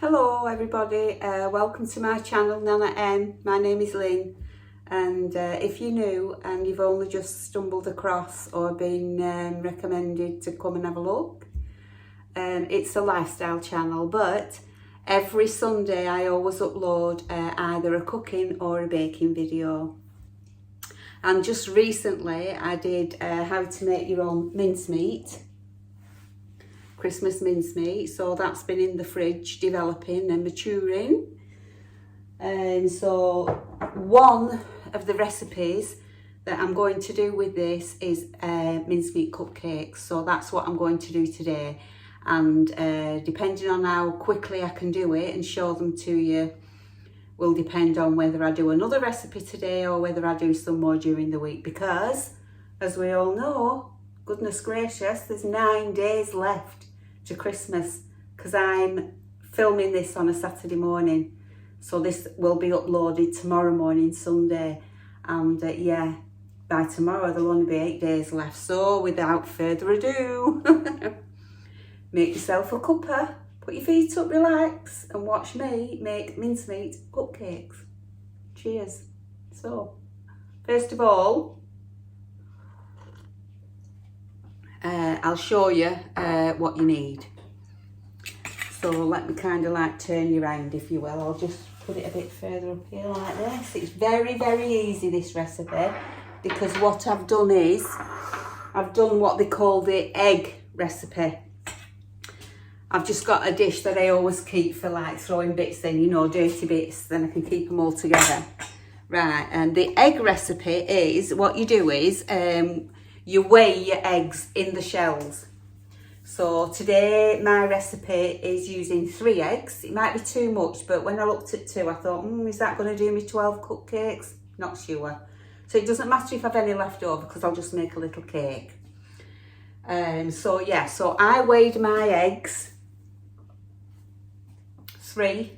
Hello everybody, welcome to my channel Nanna-M. My name is Lynn, and if you're new and you've only just stumbled across or been recommended to come and have a look, it's a lifestyle channel, but every Sunday I always upload either a cooking or a baking video. And just recently I did how to make your own mincemeat, Christmas mincemeat, so that's been in the fridge developing and maturing. And so one of the recipes that I'm going to do with this is mincemeat cupcakes, so that's what I'm going to do today. And depending on how quickly I can do it and show them to you will depend on whether I do another recipe today or whether I do some more during the week, because as we all know, goodness gracious, there's 9 days left to Christmas, because I'm filming this on a Saturday morning, so this will be uploaded tomorrow morning, Sunday, and yeah, by tomorrow there'll only be 8 days left. So without further ado, make yourself a cuppa, put your feet up, relax, and watch me make mincemeat cupcakes. Cheers. So first of all, I'll show you what you need. So let me kind of like turn you around, if you will. I'll just put it a bit further up here like this. It's very, very easy, this recipe, because what I've done is I've done what they call the egg recipe. I've just got a dish that I always keep for like throwing bits in, you know, dirty bits, then I can keep them all together. Right, and the egg recipe is, what you do is, you weigh your eggs in the shells. So today my recipe is using 3 eggs. It might be too much, but when I looked at 2, I thought, is that going to do me 12 cupcakes? Not sure. So it doesn't matter if I've any left over, because I'll just make a little cake. So yeah, so I weighed my eggs, 3,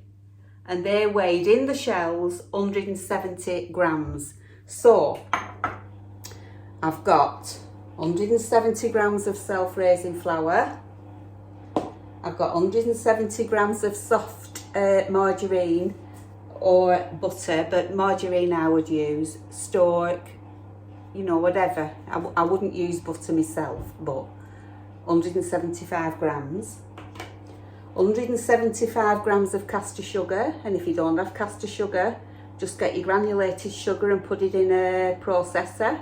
and they weighed in the shells 170 grams. So I've got 170 grams of self-raising flour. I've got 170 grams of soft margarine or butter, but margarine I would use, stork, you know, whatever. I wouldn't use butter myself, but 175 grams. 175 grams of castor sugar, and if you don't have castor sugar, just get your granulated sugar and put it in a processor,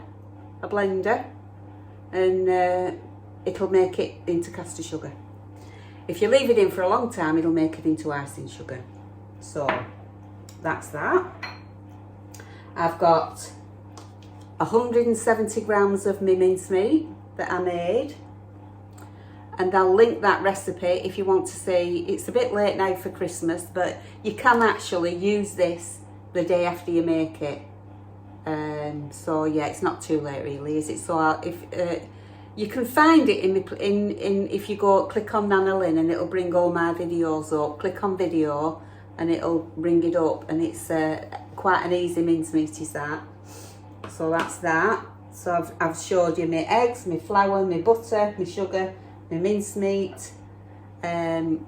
a blender, and it'll make it into castor sugar. If you leave it in for a long time, it'll make it into icing sugar. So that's that. I've got 170 grams of my mincemeat that I made, and I'll link that recipe if you want to see. It's a bit late now for Christmas, but you can actually use this the day after you make it. So yeah, it's not too late really, is it? So if you can find it in if you go click on Nanna-M, and it'll bring all my videos up. Click on video and it'll bring it up, and it's quite an easy mincemeat is that. So that's that. So I've showed you my eggs, my flour, my butter, my sugar, my mincemeat, a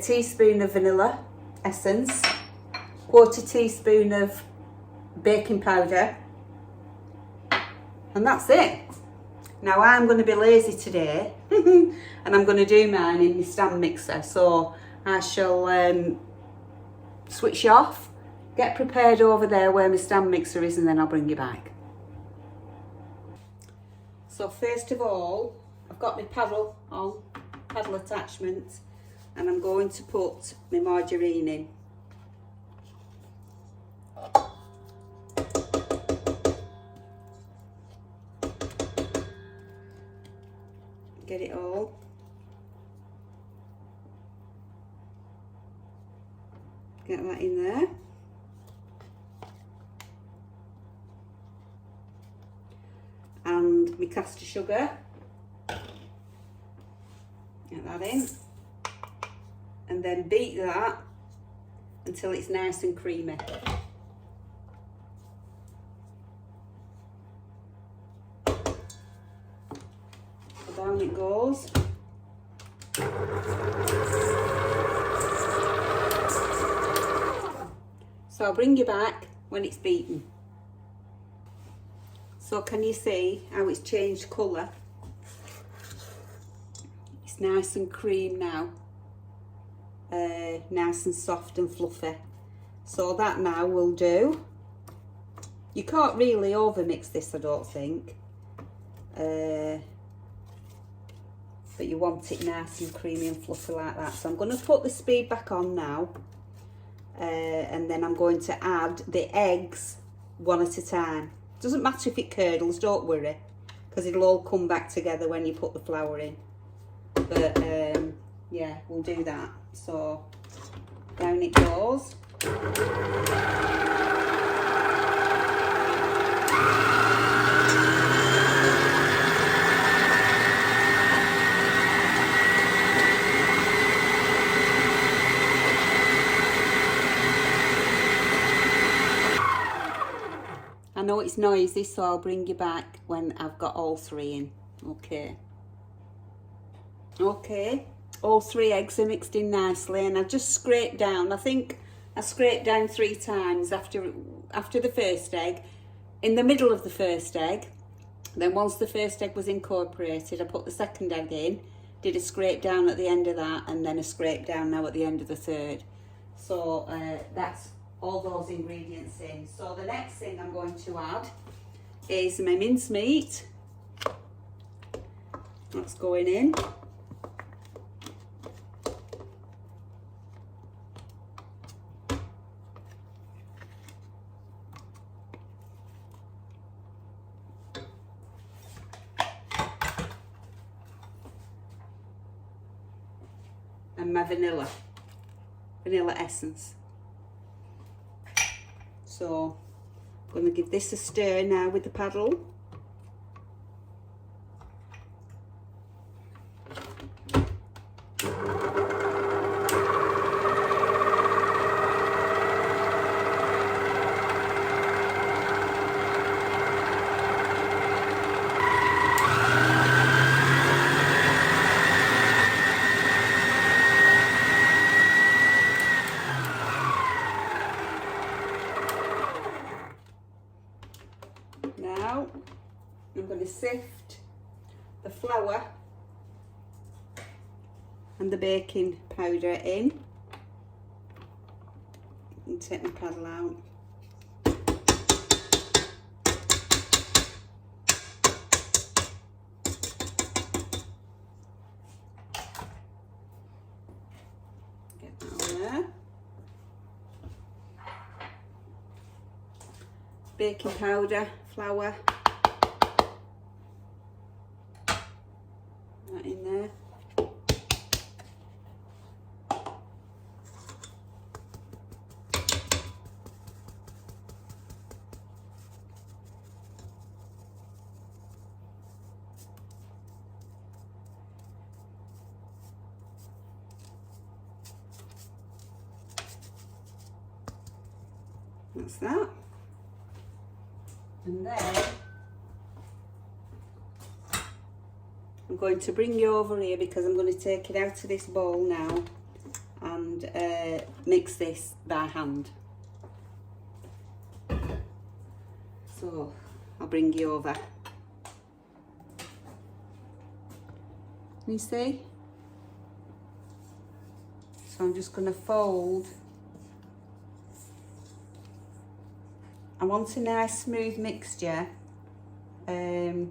teaspoon of vanilla essence, 1/4 teaspoon of baking powder, and that's it. Now I'm going to be lazy today and I'm going to do mine in my stand mixer, so I shall switch off, get prepared over there where my stand mixer is, and then I'll bring you back. So first of all, I've got my paddle on, paddle attachment, and I'm going to put my margarine in. Get it all. Get that in there. And my castor sugar. Get that in. And then beat that until it's nice and creamy. goes. So I'll bring you back when it's beaten. So can you see how it's changed colour? It's nice and cream now. Nice and soft and fluffy. So that now will do. You can't really overmix this, I don't think. But you want it nice and creamy and fluffy like that. So I'm going to put the speed back on now. And then I'm going to add the eggs one at a time. Doesn't matter if it curdles, don't worry, because it'll all come back together when you put the flour in. But yeah, we'll do that. So down it goes. I know it's noisy, so I'll bring you back when I've got all three in. Okay. Okay, all 3 eggs are mixed in nicely, and I've just scraped down. I think I scraped down 3 times after the first egg, in the middle of the first egg. Then once the first egg was incorporated, I put the second egg in, did a scrape down at the end of that, and then a scrape down now at the end of the third. So that's all those ingredients in. So the next thing I'm going to add is my mincemeat. That's going in. And my vanilla essence. So I'm going to give this a stir now with the paddle. Now I'm going to sift the flour and the baking powder in and take my paddle out. Get that on there. Baking powder, flour, that in there. That's that. And then I'm going to bring you over here because I'm going to take it out of this bowl now and mix this by hand. So I'll bring you over. Can you see? So I'm just going to fold. I want a nice smooth mixture, but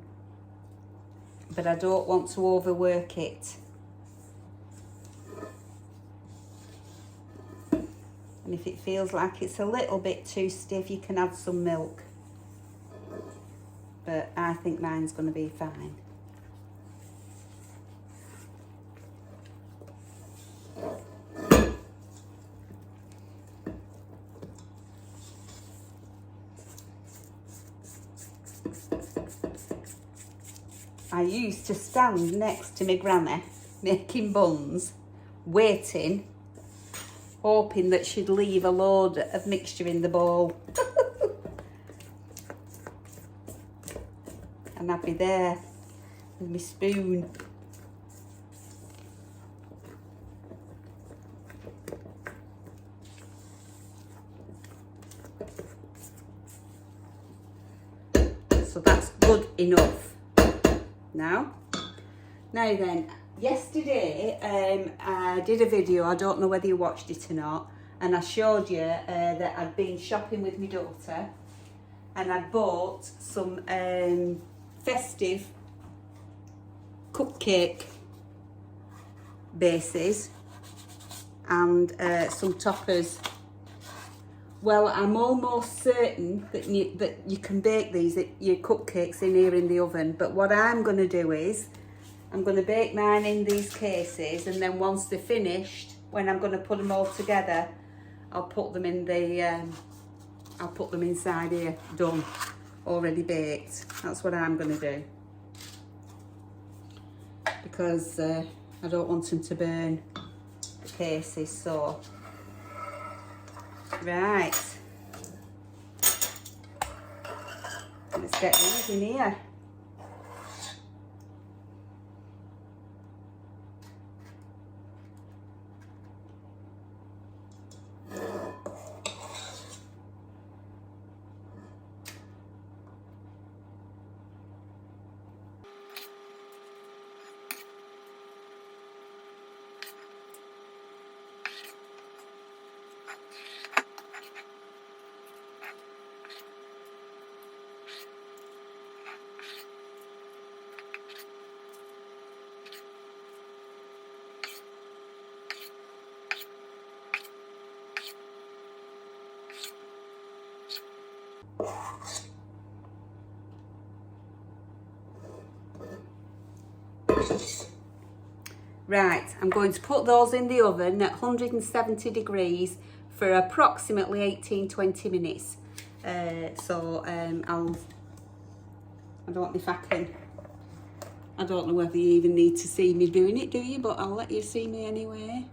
I don't want to overwork it. And if it feels like it's a little bit too stiff, you can add some milk. But I think mine's going to be fine. I used to stand next to my granny making buns, waiting, hoping that she'd leave a load of mixture in the bowl. And I'd be there with my spoon So that's good enough. Now then, yesterday I did a video, I don't know whether you watched it or not, and I showed you that I'd been shopping with my daughter and I'd bought some festive cupcake bases and some toppers. Well, I'm almost certain that you can bake your cupcakes in here in the oven, but what I'm going to do is I'm going to bake mine in these cases, and then once they're finished, when I'm going to put them all together, I'll put them in the I'll put them inside here, done, already baked. That's what I'm going to do, because I don't want them to burn the cases. So right, let's get these in here. Right, I'm going to put those in the oven at 170 degrees for approximately 18-20 minutes. I don't know whether you even need to see me doing it, do you? But I'll let you see me anyway.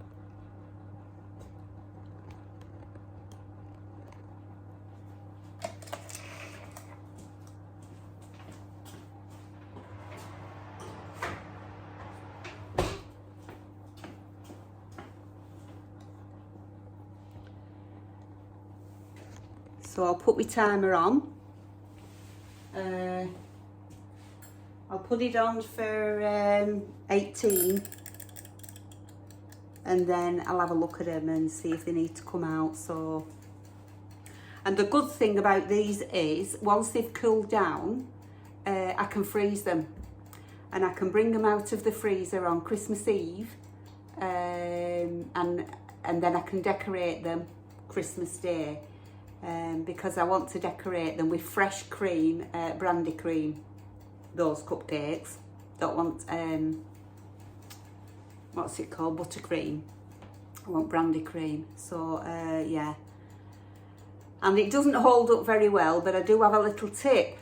So I'll put my timer on. I'll put it on for 18, and then I'll have a look at them and see if they need to come out. So, and the good thing about these is once they've cooled down, I can freeze them, and I can bring them out of the freezer on Christmas Eve, and then I can decorate them Christmas Day. Because I want to decorate them with fresh cream, brandy cream, those cupcakes. Don't want, what's it called, buttercream. I want brandy cream. So, yeah. And it doesn't hold up very well, but I do have a little tip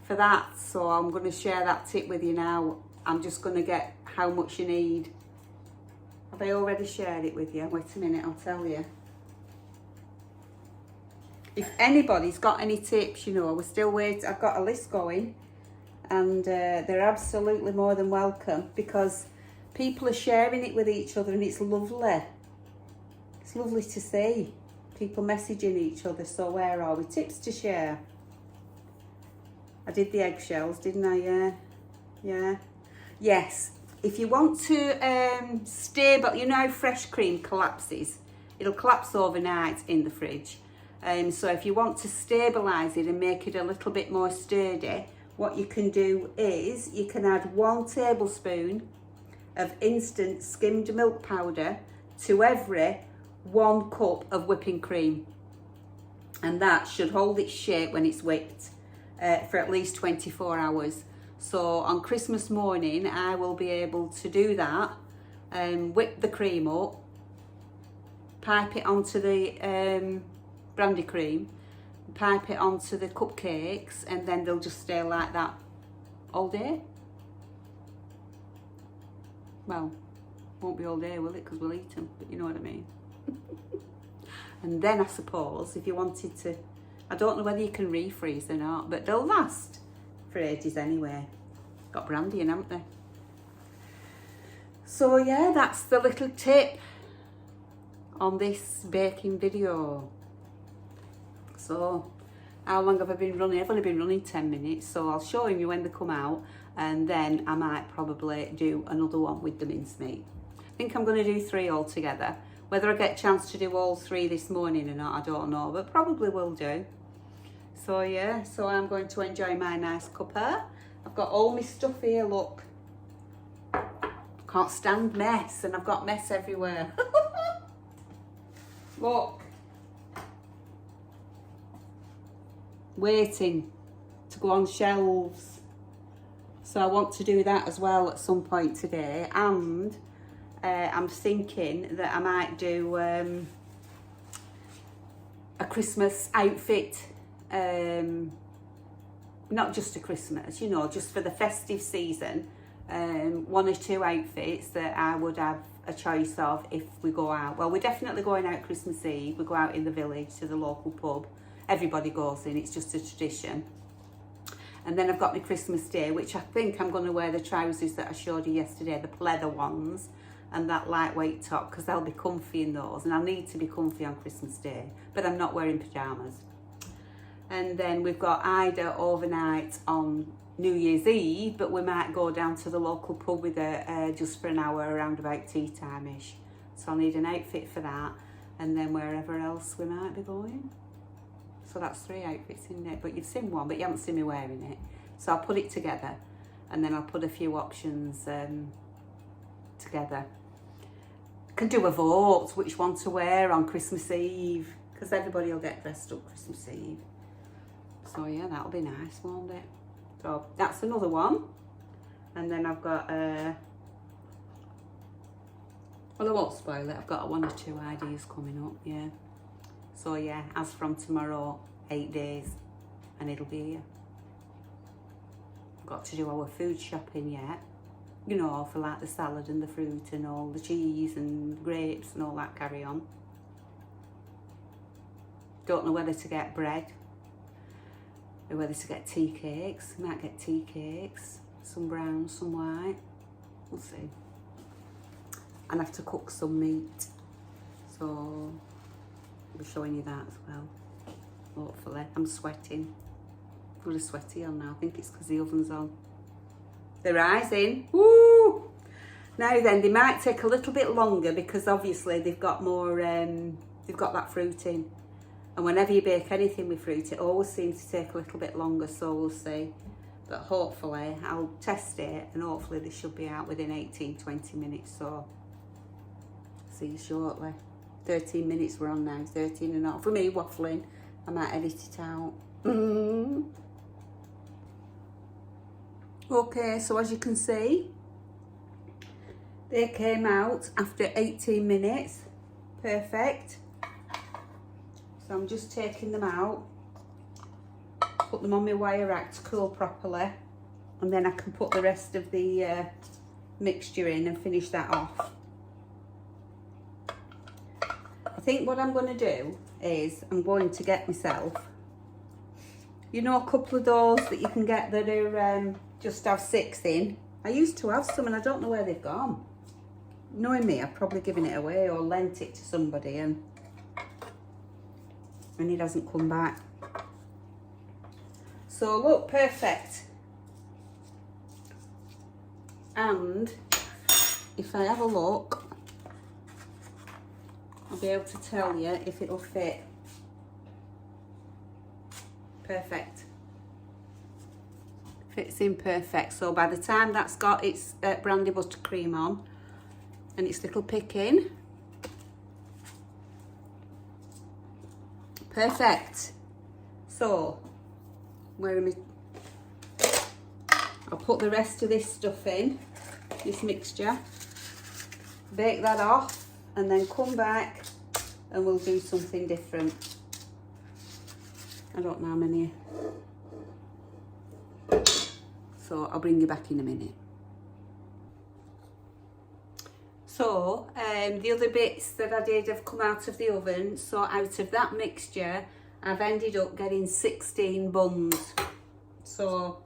for that. So I'm going to share that tip with you now. I'm just going to get how much you need. Have I already shared it with you? Wait a minute, I'll tell you. If anybody's got any tips, you know, we're still waiting. I've got a list going, and they're absolutely more than welcome, because people are sharing it with each other, and it's lovely. It's lovely to see people messaging each other. So where are we? Tips to share. I did the eggshells, didn't I? Yeah. Yeah. Yes. If you want to stable, you know how fresh cream collapses? It'll collapse overnight in the fridge. So if you want to stabilise it and make it a little bit more sturdy, what you can do is you can add 1 tablespoon of instant skimmed milk powder to every 1 cup of whipping cream. And that should hold its shape when it's whipped for at least 24 hours. So on Christmas morning, I will be able to do that, whip the cream up, pipe it onto the brandy cream, pipe it onto the cupcakes, and then they'll just stay like that all day. Well, won't be all day, will it? Because we'll eat them, but you know what I mean. And then I suppose if you wanted to, I don't know whether you can refreeze or not, but they'll last for ages anyway. Got brandy in, haven't they? So yeah, that's the little tip on this baking video. So how long have I been running? I've only been running 10 minutes, so I'll show you when they come out, and then I might probably do another one with the mincemeat. I think I'm going to do 3 altogether. Whether I get a chance to do all 3 this morning or not, I don't know, but probably will do. So yeah, so I'm going to enjoy my nice cuppa. I've got all my stuff here, look. Can't stand mess, and I've got mess everywhere. Look. Waiting to go on shelves. So I want to do that as well at some point today, and I'm thinking that I might do a Christmas outfit, not just a Christmas, you know, just for the festive season. 1 or 2 outfits that I would have a choice of if we go out. Well, we're definitely going out Christmas Eve. We go out in the village to the local pub. Everybody goes in, it's just a tradition. And then I've got my Christmas Day, which I think I'm going to wear the trousers that I showed you yesterday, the leather ones, and that lightweight top, because I'll be comfy in those, and I need to be comfy on Christmas Day, but I'm not wearing pyjamas. And then we've got Ida overnight on New Year's Eve, but we might go down to the local pub with her just for an hour around about tea time-ish. So I'll need an outfit for that, and then wherever else we might be going. So that's 3 outfits in there, but you've seen one, but you haven't seen me wearing it. So I'll put it together, and then I'll put a few options together. Can do a vote which one to wear on Christmas Eve, because everybody will get dressed up Christmas Eve. So yeah, that'll be nice, won't it? So that's another one. And then I've got well, I won't spoil it, I've got 1 or 2 ideas coming up, yeah. So yeah, as from tomorrow, 8 days, and it'll be here. I've got to do our food shopping yet, you know, for like the salad and the fruit and all the cheese and grapes and all that carry on. Don't know whether to get bread or whether to get tea cakes. Might get tea cakes, some brown, some white, we'll see. And I have to cook some meat, so I'll be showing you that as well, hopefully. I'm sweating, really sweaty on now. I think it's because the oven's on. They're rising, woo! Now then, they might take a little bit longer because obviously they've got more, they've got that fruit in. And whenever you bake anything with fruit, it always seems to take a little bit longer, so we'll see. But hopefully, I'll test it, and hopefully they should be out within 18-20 minutes, so see you shortly. 13 minutes we're on now, 13 and a half. For me, waffling, I might edit it out. Okay, so as you can see, they came out after 18 minutes. Perfect. So I'm just taking them out, put them on my wire rack to cool properly, and then I can put the rest of the mixture in and finish that off. I think what I'm going to do is I'm going to get myself, you know, a couple of those that you can get that are just have 6 in. I used to have some and I don't know where they've gone. Knowing me, I've probably given it away or lent it to somebody and it hasn't come back. So look, perfect. And if I have a look, I'll be able to tell you if it'll fit. Perfect. Fits in perfect. So by the time that's got its brandy buttercream on and its little picking, perfect. So where am I? I'll put the rest of this stuff in, this mixture, bake that off, and then come back and we'll do something different. I don't know how many. So I'll bring you back in a minute. So the other bits that I did have come out of the oven. So out of that mixture, I've ended up getting 16 buns. So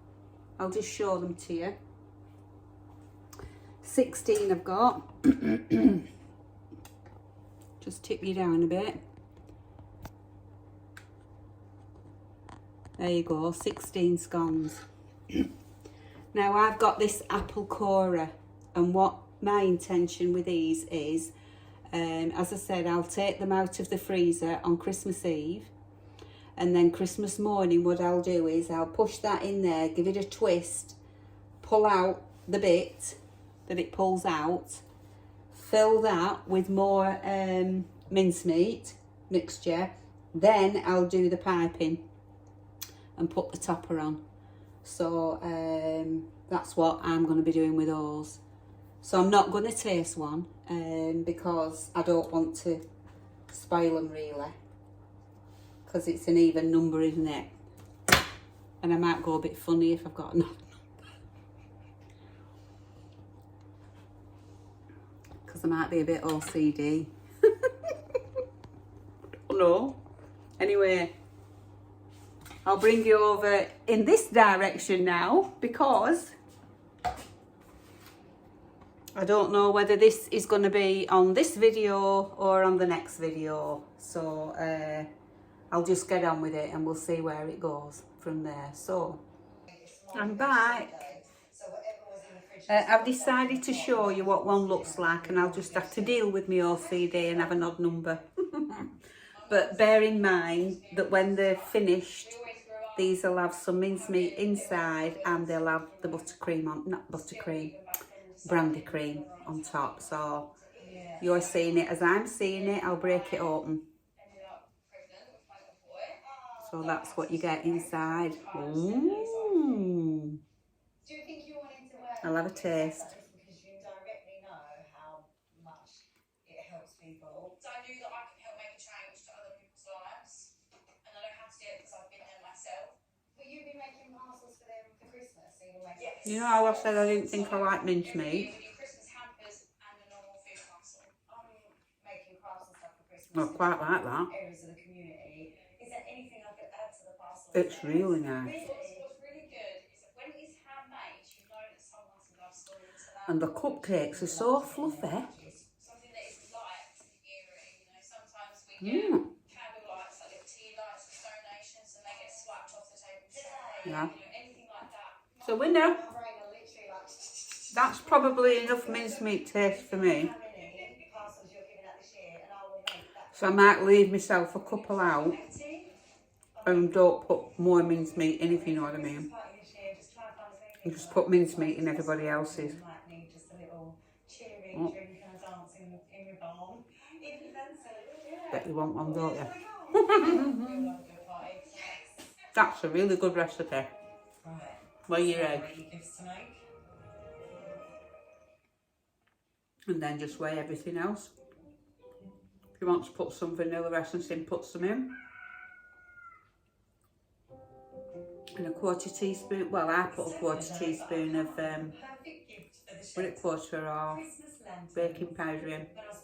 I'll just show them to you. 16 I've got. Just tip you down a bit. There you go, 16 scones. Now I've got this apple corer, and what my intention with these is, as I said, I'll take them out of the freezer on Christmas Eve, and then Christmas morning what I'll do is I'll push that in there, give it a twist, pull out the bit that it pulls out, fill that with more mincemeat mixture, then I'll do the piping and put the topper on. So that's what I'm going to be doing with those. So I'm not going to taste one because I don't want to spoil them really, because it's an even number, isn't it? And I might go a bit funny if I've got an odd number, because I might be a bit OCD. I don't know. Anyway, I'll bring you over in this direction now, because I don't know whether this is going to be on this video or on the next video. So I'll just get on with it and we'll see where it goes from there. So I'm back. I've decided to show you what one looks like, and I'll just have to deal with my OCD and have an odd number. But bear in mind that when they're finished, these will have some mincemeat inside, and they'll have the buttercream on, not buttercream, brandy cream on top. So you're seeing it as I'm seeing it. I'll break it open. So that's what you get inside. Ooh. I'll have a taste. So I knew that I could help make a change to other people's lives, and I know how to do it because I've been there myself. Will you be making parcels for them for Christmas? So you'll make yes. You know how I said I didn't think I liked mincemeat? With your Christmas hampers and a normal food parcel. I'm making crafts and stuff for Christmas. I quite like that. Areas of the community. Is there anything I could add to the parcel? It's really nice. What's really good is that when it's handmade, you know that someone's love story to that. And the cupcakes are so fluffy. Candle lights, like little tea lights, and donations, and they get swiped off the table. Yeah. Anything like that. So winner. That's probably enough mincemeat taste for me. So I might leave myself a couple out and don't put more mincemeat in, if you know what I mean. And just put mincemeat in everybody else's. Oh. Bet you want one, don't you? That's a really good recipe. Where you egg. And then just weigh everything else. If you want to put some vanilla essence in, put some in. And a quarter teaspoon, well I put a quarter teaspoon of, what it quarter or baking powder in. The best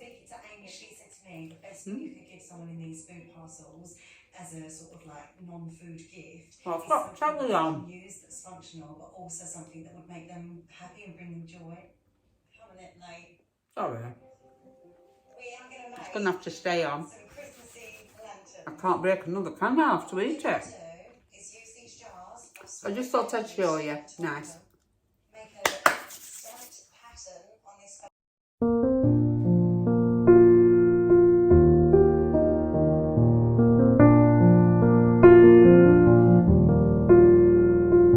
thing you could give someone in these food parcels as a sort of like non-food gift. Well, I've got jelly on. Use that's functional, but also something that would make them happy and bring them joy. Come on, late. Sorry. It's going to have to stay on. Some Christmassy lanterns. I can't break another can now to eat it. Is use these jars. I just thought I'd show you. Nice. Make a slight pattern on this.